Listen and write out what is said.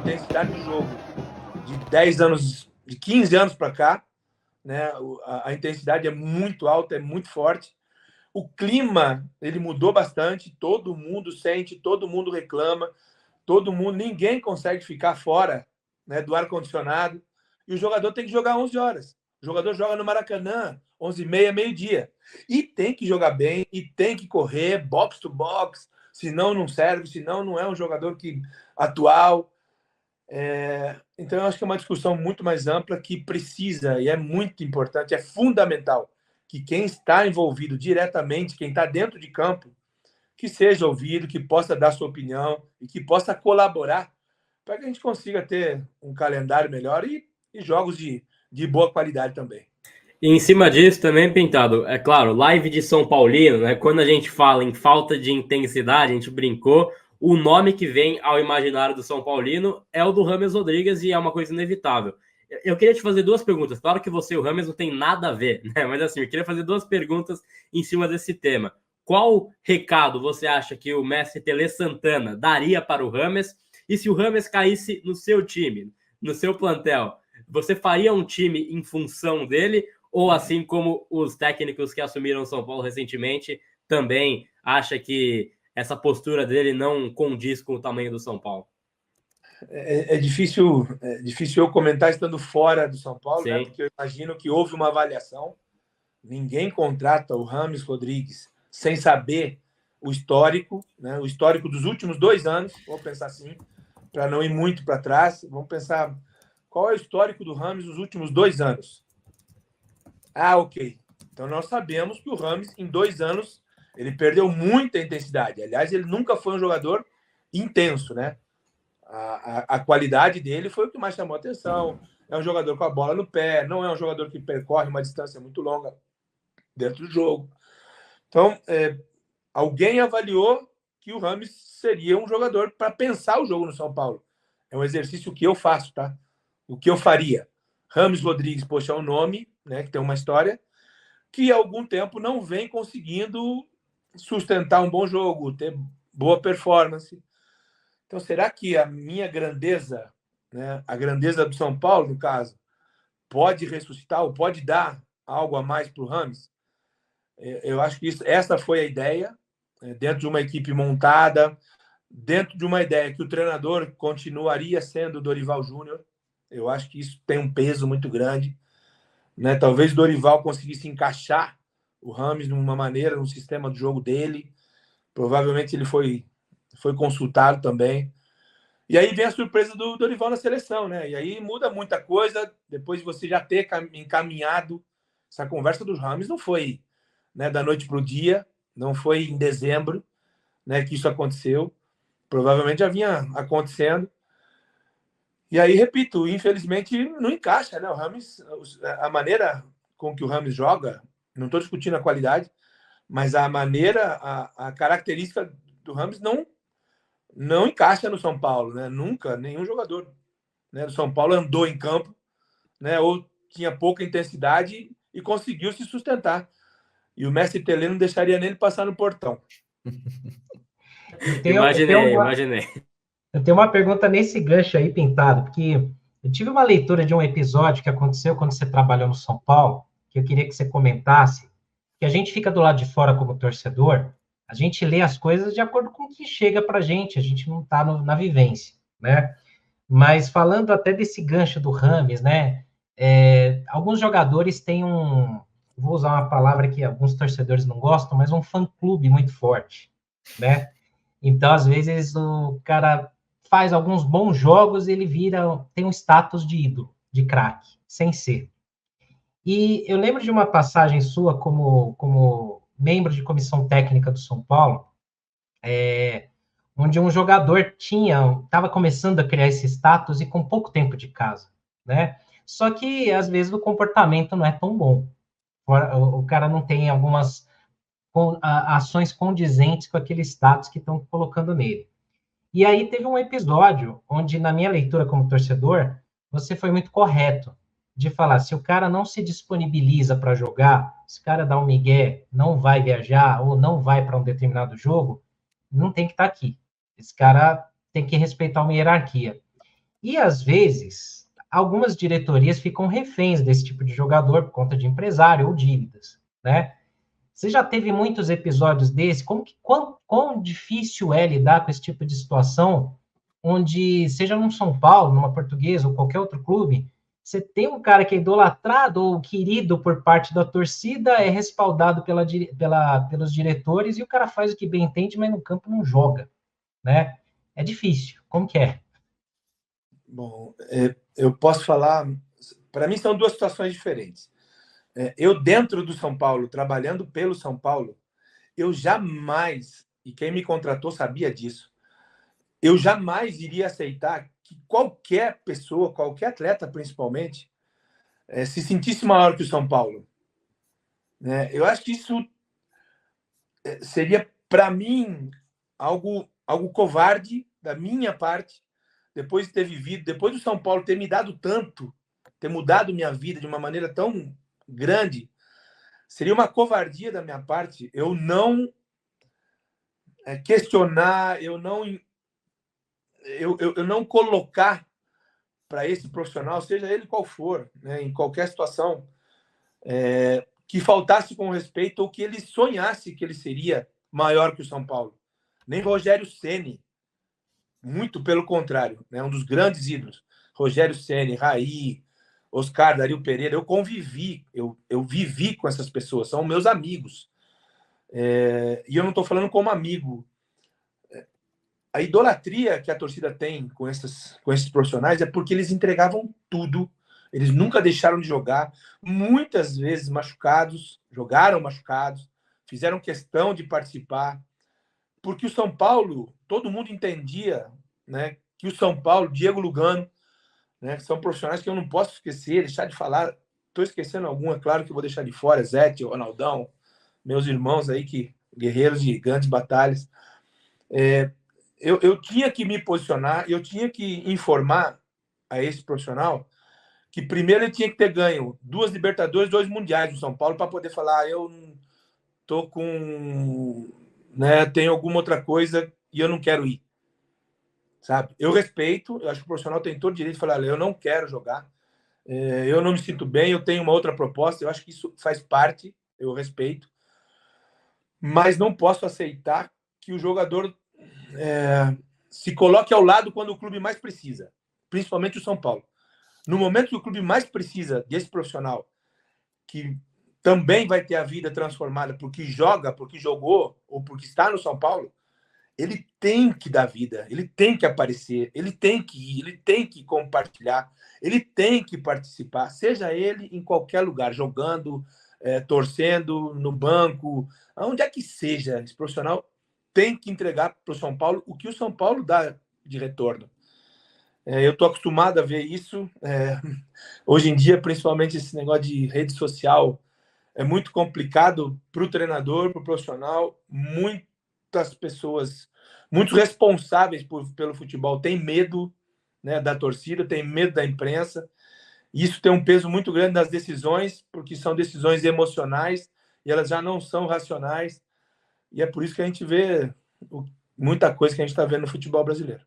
intensidade de jogo de 10 anos, de 15 anos para cá, né? A intensidade é muito alta, é muito forte. O clima, ele mudou bastante, todo mundo sente, todo mundo reclama, ninguém consegue ficar fora, né, do ar-condicionado, e o jogador tem que jogar 11 horas. O jogador joga no Maracanã, 11h30, meio-dia. E tem que jogar bem, e tem que correr, box to box, senão não serve, senão não é um jogador atual. Então, eu acho que é uma discussão muito mais ampla que precisa, e é muito importante, é fundamental, que quem está envolvido diretamente, quem está dentro de campo, que seja ouvido, que possa dar sua opinião e que possa colaborar para que a gente consiga ter um calendário melhor e jogos de boa qualidade também. E em cima disso também, Pintado, é claro, live de São Paulino, né? Quando a gente fala em falta de intensidade, a gente brincou, o nome que vem ao imaginário do São Paulino é o do James Rodrigues e é uma coisa inevitável. Eu queria te fazer duas perguntas. Claro que você e o James não tem nada a ver, né? Mas assim, eu queria fazer duas perguntas em cima desse tema. Qual recado você acha que o mestre Tele Santana daria para o James? E se o James caísse no seu time, no seu plantel, você faria um time em função dele? Ou assim como os técnicos que assumiram o São Paulo recentemente, também acha que essa postura dele não condiz com o tamanho do São Paulo? É difícil eu comentar estando fora do São Paulo, né? Porque eu imagino que houve uma avaliação. Ninguém contrata o James Rodrigues sem saber o histórico, né? O histórico dos últimos 2 anos, vamos pensar assim, para não ir muito para trás. Vamos pensar qual é o histórico do James nos últimos 2 anos. Ok. Então, nós sabemos que o James, em 2 anos, ele perdeu muita intensidade. Aliás, ele nunca foi um jogador intenso, né? A qualidade dele foi o que mais chamou a atenção. É um jogador com a bola no pé, não é um jogador que percorre uma distância muito longa dentro do jogo. Então, alguém avaliou que o James seria um jogador para pensar o jogo no São Paulo. É um exercício que eu faço, tá? O que eu faria? James Rodrigues, poxa, é um nome, né, que tem uma história, que há algum tempo não vem conseguindo sustentar um bom jogo, ter boa performance. Então, será que a minha grandeza, né, a grandeza do São Paulo, no caso, pode ressuscitar ou pode dar algo a mais para o James? Eu acho que essa foi a ideia, dentro de uma equipe montada, dentro de uma ideia que o treinador continuaria sendo o Dorival Júnior. Eu acho que isso tem um peso muito grande, né? Talvez o Dorival conseguisse encaixar o James numa maneira, no sistema de jogo dele. Provavelmente ele foi consultado também. E aí vem a surpresa do Dorival na seleção, né? E aí muda muita coisa. Depois de você já ter encaminhado essa conversa dos James, não foi, né, da noite para o dia, não foi em dezembro, né, que isso aconteceu. Provavelmente já vinha acontecendo. E aí, repito, infelizmente não encaixa, né? O James, a maneira com que o James joga, não estou discutindo a qualidade, mas a maneira, a característica do James não encaixa no São Paulo, né? Nunca, nenhum jogador, né, do São Paulo andou em campo, né, ou tinha pouca intensidade e conseguiu se sustentar. E o mestre Tele não deixaria nem ele passar no portão. Imaginei. Eu tenho uma pergunta nesse gancho aí, Pintado, porque eu tive uma leitura de um episódio que aconteceu quando você trabalhou no São Paulo, que eu queria que você comentasse, que a gente fica do lado de fora como torcedor, a gente lê as coisas de acordo com o que chega para a gente não está na vivência, né? Mas falando até desse gancho do James, né? Alguns jogadores têm vou usar uma palavra que alguns torcedores não gostam, mas um fã-clube muito forte, né? Então, às vezes, o cara faz alguns bons jogos, ele tem um status de ídolo, de craque, sem ser. E eu lembro de uma passagem sua como membro de comissão técnica do São Paulo, onde um jogador estava começando a criar esse status e com pouco tempo de casa, né? Só que, às vezes, o comportamento não é tão bom. O cara não tem algumas ações condizentes com aquele status que estão colocando nele. E aí teve um episódio onde, na minha leitura como torcedor, você foi muito correto de falar, se o cara não se disponibiliza para jogar, se o cara dá um migué, não vai viajar ou não vai para um determinado jogo, não tem que estar aqui. Esse cara tem que respeitar uma hierarquia. E, às vezes, algumas diretorias ficam reféns desse tipo de jogador por conta de empresário ou dívidas, né? Você já teve muitos episódios desse? Quão difícil é lidar com esse tipo de situação, onde, seja no São Paulo, numa Portuguesa ou qualquer outro clube, você tem um cara que é idolatrado ou querido por parte da torcida, é respaldado pelos diretores, e o cara faz o que bem entende, mas no campo não joga, né? É difícil. Como que é? Bom, eu posso falar... Para mim, são duas situações diferentes. Eu, dentro do São Paulo, trabalhando pelo São Paulo, eu jamais, e quem me contratou sabia disso, eu jamais iria aceitar que qualquer pessoa, qualquer atleta principalmente, se sentisse maior que o São Paulo. Eu acho que isso seria, para mim, algo covarde da minha parte, depois de ter vivido, depois do São Paulo ter me dado tanto, ter mudado minha vida de uma maneira tão grande, seria uma covardia da minha parte eu não questionar, eu não colocar para esse profissional, seja ele qual for, em qualquer situação, que faltasse com respeito ou que ele sonhasse que ele seria maior que o São Paulo. Nem Rogério Ceni, muito pelo contrário, um dos grandes ídolos. Rogério Ceni, Raí, Oscar, Dario Pereira, eu convivi, eu vivi com essas pessoas, são meus amigos. E eu não estou falando como amigo. A idolatria que a torcida tem com esses profissionais é porque eles entregavam tudo, eles nunca deixaram de jogar, muitas vezes machucados, jogaram machucados, fizeram questão de participar, porque o São Paulo, todo mundo entendia, que o São Paulo, Diego Lugano, são profissionais que eu não posso esquecer, deixar de falar. Estou esquecendo algum, é claro que eu vou deixar de fora, Zete, Ronaldão, meus irmãos aí, guerreiros de grandes batalhas. Eu tinha que me posicionar, eu tinha que informar a esse profissional que primeiro ele tinha que ter ganho 2 Libertadores, 2 Mundiais no São Paulo para poder falar, eu tô com... tenho alguma outra coisa e eu não quero ir. Sabe? Eu respeito, eu acho que o profissional tem todo o direito de falar, eu não quero jogar, eu não me sinto bem, eu tenho uma outra proposta, eu acho que isso faz parte, eu respeito, mas não posso aceitar que o jogador se coloque ao lado quando o clube mais precisa, principalmente o São Paulo. No momento que o clube mais precisa desse profissional, que também vai ter a vida transformada porque joga, porque jogou ou porque está no São Paulo, ele tem que dar vida, ele tem que aparecer, ele tem que ir, ele tem que compartilhar, ele tem que participar, seja ele em qualquer lugar, jogando, torcendo, no banco, onde é que seja, esse profissional tem que entregar para o São Paulo o que o São Paulo dá de retorno. Eu estou acostumado a ver isso. Hoje em dia, principalmente esse negócio de rede social, é muito complicado para o treinador, para o profissional. Muitas pessoas, muitos responsáveis pelo futebol, têm medo da torcida, têm medo da imprensa. Isso tem um peso muito grande nas decisões, porque são decisões emocionais e elas já não são racionais. E é por isso que a gente vê muita coisa que a gente está vendo no futebol brasileiro.